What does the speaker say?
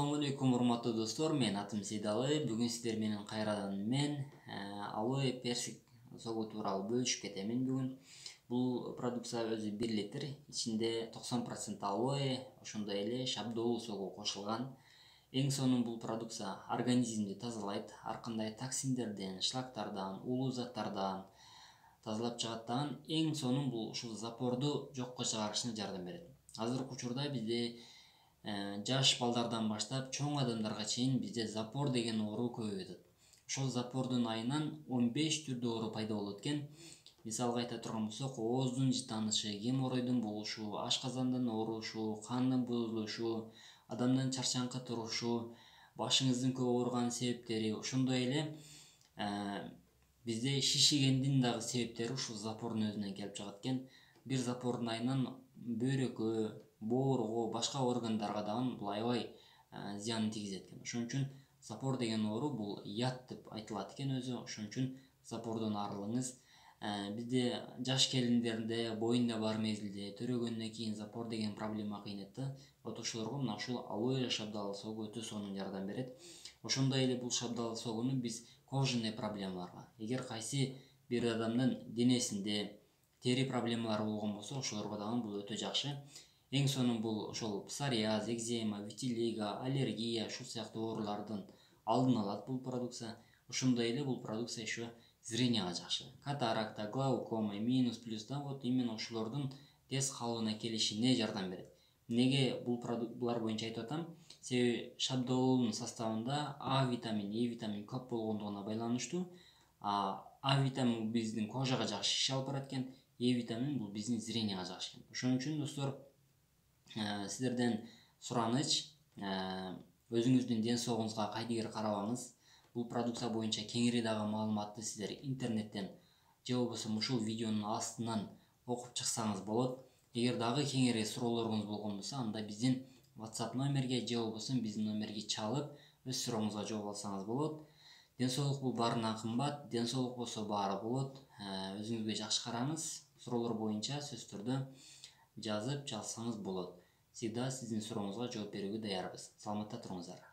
Assalamu алейкум, урматтуу достор. Мен атым Сейдалы. Бүгүн сиздер менен кайрадан алоэ персик согу тууралуу бөлүшүп кетемин бүгүн. Бул продукция өзү 1 литр. Ичинде 90% алоэ, ошондой эле шабдолу согу кошулган. Эң сонун бул продукция организмди тазалайт, ар кандай токсиндерден, шлактардан, улуу заттардан тазалап чыгат дагы. Эң сонун бул ушул запорду жокко чыгарышына жардам берет. Азыркы учурда бизде жаш балдардан баштап чоң адамдарга чейин бизде запор деген оору көбөйүп атат. Ошол запордун айынан 15 түрдүү оору пайда болот экен. Мисалга айта турган болсок, ооздун жытанышы, геморройдун болушу, ашказандын оорушу, кандын бузулушу, адамдын чарчаңкы турушу, башыңыздын көп ооруган себептери, ошондой эле бизде шишигендин дагы себептери ушул запордун өзүнөн келип чыгат экен. Бир запордун айынан бөйрөккө, боорго, башка органдарга дагы бул аябай зыянын тийгизет экен. Ошон үчүн запор деген оору бул ят деп айтылат экен өзү. Ошон үчүн запордон арылыңыз. Бизде жаш келиндерде, боюнда бар мезгилде, төрөгөндөн кийин запор деген проблема кыйнайт да. Вот ошолорго мына ушул алоэ шабдалы согу өтө сонун жардам берет. Ошондой эле бул шабдалы согуну биз кожаный проблемаларга, эгер кайсы бир адамдын денесинде тери проблемалары болгон болсо, ошолорго дагы бул өтө жакшы. Эң сонун бул ошол псориаз, экзема, витилиго, аллергия, ушул сыяктуу оорулардын алдын алат бул продукция. Ошондой эле бул продукция еще зренияга жакшы. Катаракта, глаукома, минус плюс да вот именно ошолордун тез калыбына келишине жардам берет. Неге булар боюнча айтып атам? Себеби шабдолунун составында А витамин, Е витамин көп болгондугуна байланыштуу. А витамин биздин кожага жакшы шиш алып барат экен, Е витамин бул биздин зренияга жакшы экен. Ошон үчүн достор, сиздерден сураныч, өзүңүздүн ден соолугуңузга кайдыгер карабаңыз. Бул продукция боюнча кеңири дагы маалыматты сиздер интернеттен же болбосо ушул видеонун астынан окуп чыксаңыз болот. Эгер дагы кеңири суроолоруңуз болгон болсо, анда биздин WhatsApp номерге же болбосо биздин номерге чалып, өз сурооңузга жооп алсаңыз болот. Ден соолук бул баарынан кымбат, ден соолук болсо баары болот. Өзүңүзгө жакшы караңыз. Суроолор боюнча сөзсүз түрдө жазып жалсаңыз болот. Всегда сиздин сурооңузга жооп берүүгө даярбыз. Саламатта туруңуздар.